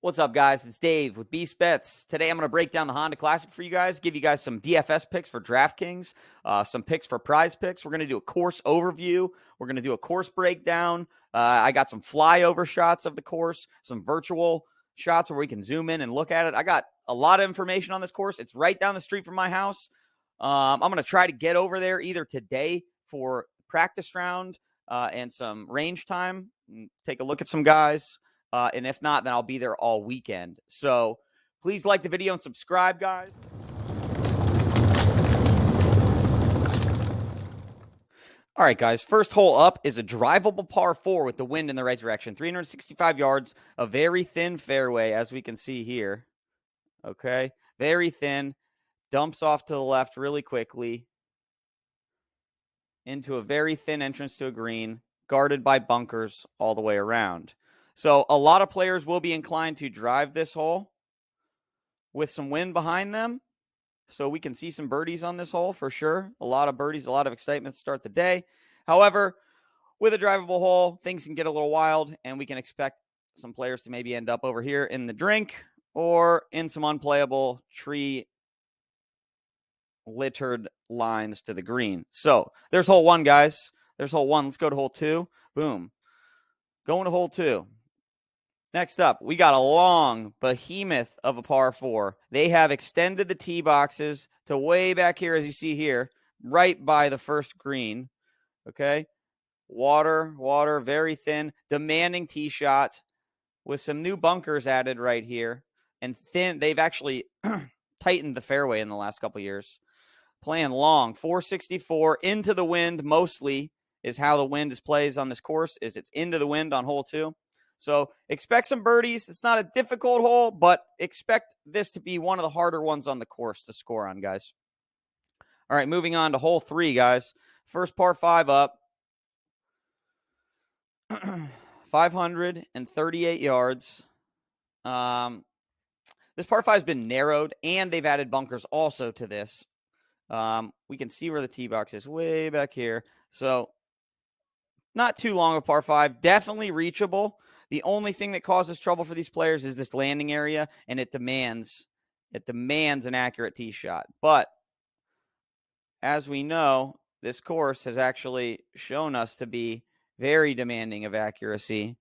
What's up, guys? It's Dave with Beast Bets. Today, I'm going to break down the Honda Classic for you guys, give you guys some DFS picks for Draftkings, some picks for Prizepicks. We're going to do a course overview. We're going to do a course breakdown. I got some flyover shots of the course, some virtual shots where we can zoom in and look at it. I got a lot of information on this course. It's right down the street from my house. I'm going to try to get over there either today for practice round and some range time, take a look at some guys. And if not, then I'll be there all weekend. So please like the video and subscribe, guys. All right, guys. First hole up is a drivable par 4 with the wind in the right direction. 365 yards, a very thin fairway, as we can see here. Okay, very thin. Dumps off to the left really quickly into a very thin entrance to a green, guarded by bunkers all the way around. So a lot of players will be inclined to drive this hole with some wind behind them. So we can see some birdies on this hole for sure. A lot of birdies, a lot of excitement to start the day. However, with a drivable hole, things can get a little wild, and we can expect some players to maybe end up over here in the drink or in some unplayable tree littered lines to the green. So there's hole 1, guys. There's hole 1. Let's go to hole 2. Boom. Going to hole 2. Next up, we got a long behemoth of a par 4. They have extended the tee boxes to way back here, as you see here, right by the first green. Okay? Water, very thin, demanding tee shot with some new bunkers added right here. And thin, they've actually tightened the fairway in the last couple years. Playing long, 464 into the wind mostly is how the wind plays on this course, is it's into the wind on hole 2. So expect some birdies. It's not a difficult hole, but expect this to be one of the harder ones on the course to score on, guys. All right, moving on to hole 3, guys. First par 5 up. 538 yards. This par 5 has been narrowed, and they've added bunkers also to this. We can see where the tee box is way back here. So not too long a par 5. Definitely reachable. The only thing that causes trouble for these players is this landing area, and it demands an accurate tee shot. But as we know, this course has actually shown us to be very demanding of accuracy.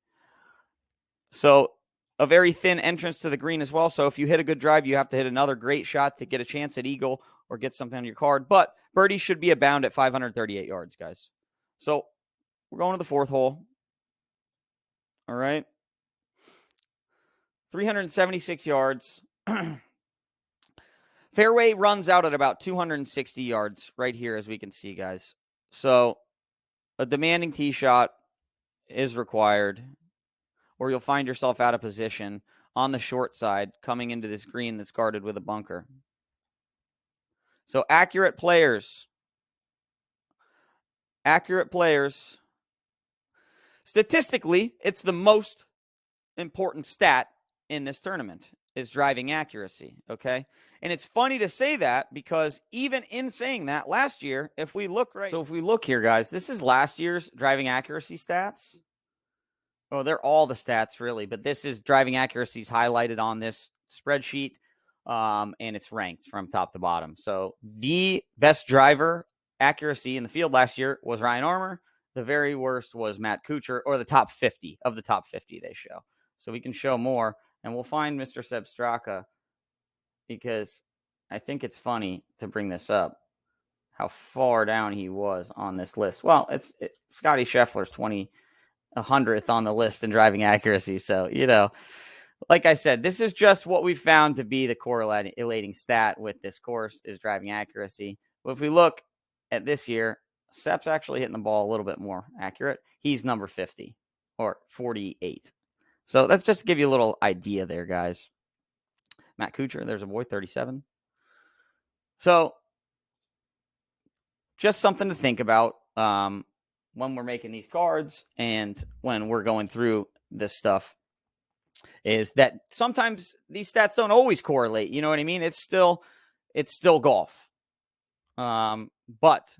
So a very thin entrance to the green as well. So if you hit a good drive, you have to hit another great shot to get a chance at eagle or get something on your card. But birdies should be abound at 538 yards, guys. So we're going to the 4th hole. All right. 376 yards. Fairway runs out at about 260 yards right here, as we can see, guys. So a demanding tee shot is required, or you'll find yourself out of position on the short side coming into this green that's guarded with a bunker. So accurate players. Statistically, it's the most important stat in this tournament is driving accuracy, okay? And it's funny to say that because even in saying that, last year, if we look here, guys, this is last year's driving accuracy stats. Oh, they're all the stats, really, but this is driving accuracies highlighted on this spreadsheet, and it's ranked from top to bottom. So the best driver accuracy in the field last year was Ryan Armour. The very worst was Matt Kuchar, or the top 50 of the top 50 they show. So we can show more, and we'll find Mr. Seb Straka because I think it's funny to bring this up, how far down he was on this list. Well, Scotty Scheffler's 100th on the list in driving accuracy. So, like I said, this is just what we found to be the correlating stat with this course is driving accuracy. But if we look at this year, Seb's actually hitting the ball a little bit more accurate. He's number 50 or 48. So that's just to give you a little idea there, guys. Matt Kuchar, there's a boy, 37. So just something to think about when we're making these cards and when we're going through this stuff is that sometimes these stats don't always correlate. You know what I mean? It's still golf. But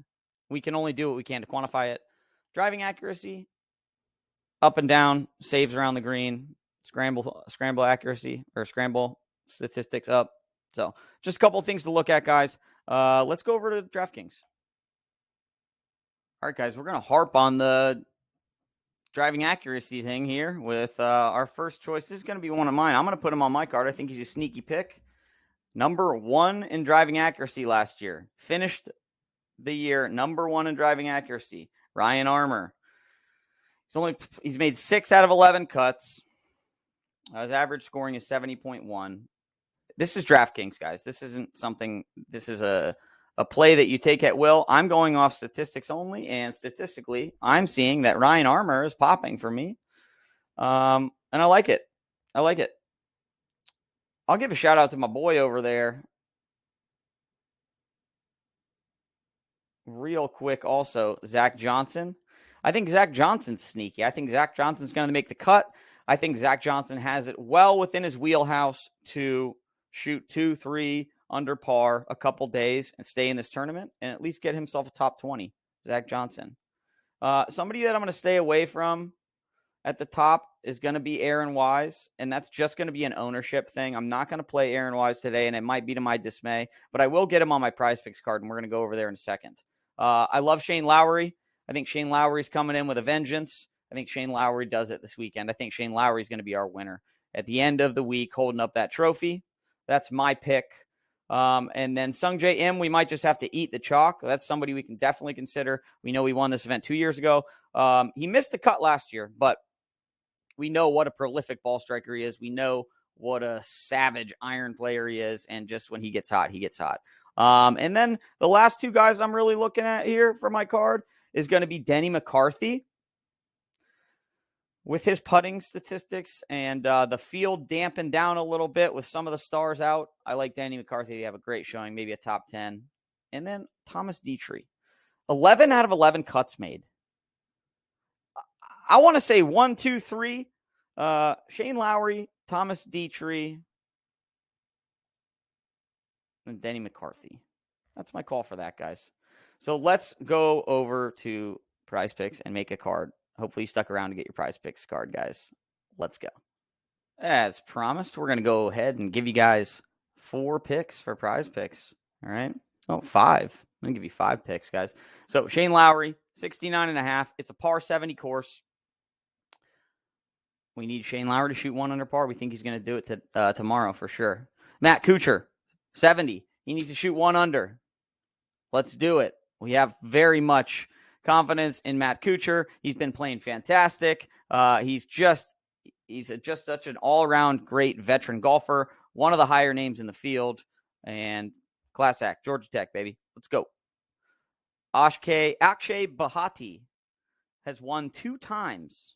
we can only do what we can to quantify it. Driving accuracy, up and down, saves around the green. scramble accuracy or scramble statistics up. So just a couple of things to look at, guys. Let's go over to DraftKings. All right, guys, we're going to harp on the driving accuracy thing here with our first choice. This is going to be one of mine. I'm going to put him on my card. I think he's a sneaky pick. Number 1 in driving accuracy last year. Finished the year number 1 in driving accuracy. Ryan Armour. He's made 6 out of 11 cuts. His average scoring is 70.1. This is DraftKings, guys. This isn't something. This is a play that you take at will. I'm going off statistics only, and statistically, I'm seeing that Ryan Armour is popping for me, and I like it. I like it. I'll give a shout out to my boy over there real quick. Also, Zach Johnson. I think Zach Johnson's sneaky. I think Zach Johnson's going to make the cut. I think Zach Johnson has it well within his wheelhouse to shoot 2-3 under par a couple days and stay in this tournament and at least get himself a top 20. Zach Johnson. Somebody that I'm going to stay away from at the top is going to be Aaron Wise, and that's just going to be an ownership thing. I'm not going to play Aaron Wise today, and it might be to my dismay, but I will get him on my Prizepicks card, and we're going to go over there in a second. I love Shane Lowry. I think Shane Lowry's coming in with a vengeance. I think Shane Lowry does it this weekend. I think Shane Lowry's going to be our winner at the end of the week, holding up that trophy. That's my pick. And then Sungjae Im, we might just have to eat the chalk. That's somebody we can definitely consider. We know he won this event 2 years ago. He missed the cut last year, but we know what a prolific ball striker he is. We know what a savage iron player he is. And just when he gets hot, he gets hot. And then the last 2 guys I'm really looking at here for my card is going to be Denny McCarthy. With his putting statistics and the field dampened down a little bit with some of the stars out, I like Danny McCarthy to have a great showing, maybe a top 10. And then Thomas Dietrich. 11 out of 11 cuts made. I want to say 1, 2, 3. Shane Lowry, Thomas Dietrich, and Denny McCarthy. That's my call for that, guys. So let's go over to Prizepicks and make a card. Hopefully you stuck around to get your Prizepicks card, guys. Let's go. As promised, we're going to go ahead and give you guys 4 picks for Prizepicks. All right. Oh, 5. I'm going to give you 5 picks, guys. So Shane Lowry, 69.5. It's a par 70 course. We need Shane Lowry to shoot 1 under par. We think he's going to do it tomorrow for sure. Matt Kuchar, 70. He needs to shoot 1 under. Let's do it. We have very much confidence in Matt Kuchar. He's been playing fantastic. He's just such an all-around great veteran golfer. One of the higher names in the field. And class act, Georgia Tech, baby. Let's go. Akshay Bhatti has won 2 times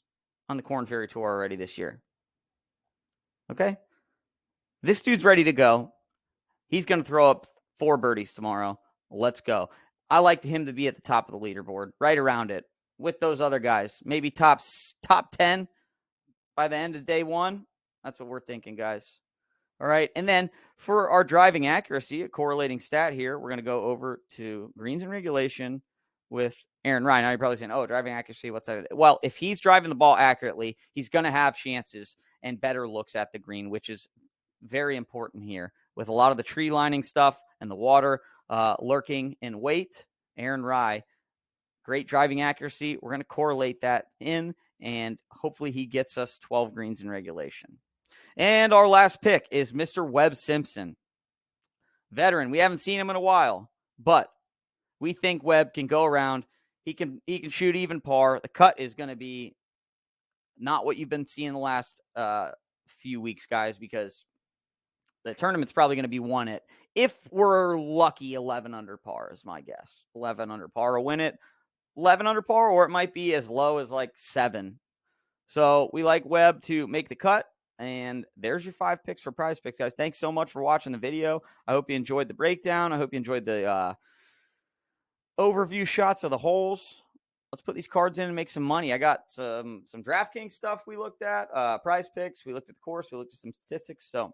on the Korn Ferry Tour already this year. Okay? This dude's ready to go. He's going to throw up 4 birdies tomorrow. Let's go. I like him to be at the top of the leaderboard, right around it, with those other guys. Maybe top 10 by the end of day 1. That's what we're thinking, guys. All right, and then for our driving accuracy, a correlating stat here, we're going to go over to greens and regulation with Aaron Ryan. Now you're probably saying, oh, driving accuracy, what's that? Well, if he's driving the ball accurately, he's going to have chances and better looks at the green, which is very important here. With a lot of the tree lining stuff and the water lurking in weight, Aaron Rye, great driving accuracy. We're going to correlate that in, and hopefully he gets us 12 greens in regulation. And our last pick is Mr. Webb Simpson. Veteran. We haven't seen him in a while, but we think Webb can go around. He can shoot even par. The cut is going to be not what you've been seeing the last few weeks, guys, because the tournament's probably going to be won at, if we're lucky, 11 under par is my guess. 11 under par will win it. 11 under par, or it might be as low as like 7. So we like Webb to make the cut. And there's your 5 picks for Prizepicks, guys. Thanks so much for watching the video. I hope you enjoyed the breakdown. I hope you enjoyed the overview shots of the holes. Let's put these cards in and make some money. I got some DraftKings stuff we looked at, Prizepicks. We looked at the course. We looked at some statistics. So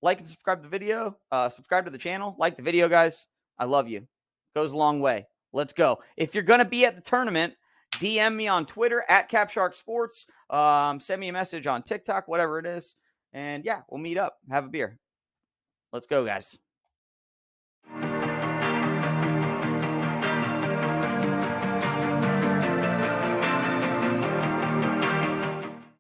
like and subscribe to the video. Subscribe to the channel. Like the video, guys. I love you. Goes a long way. Let's go. If you're going to be at the tournament, DM me on Twitter at CapSharkSports. Send me a message on TikTok, whatever it is. And yeah, we'll meet up. Have a beer. Let's go, guys.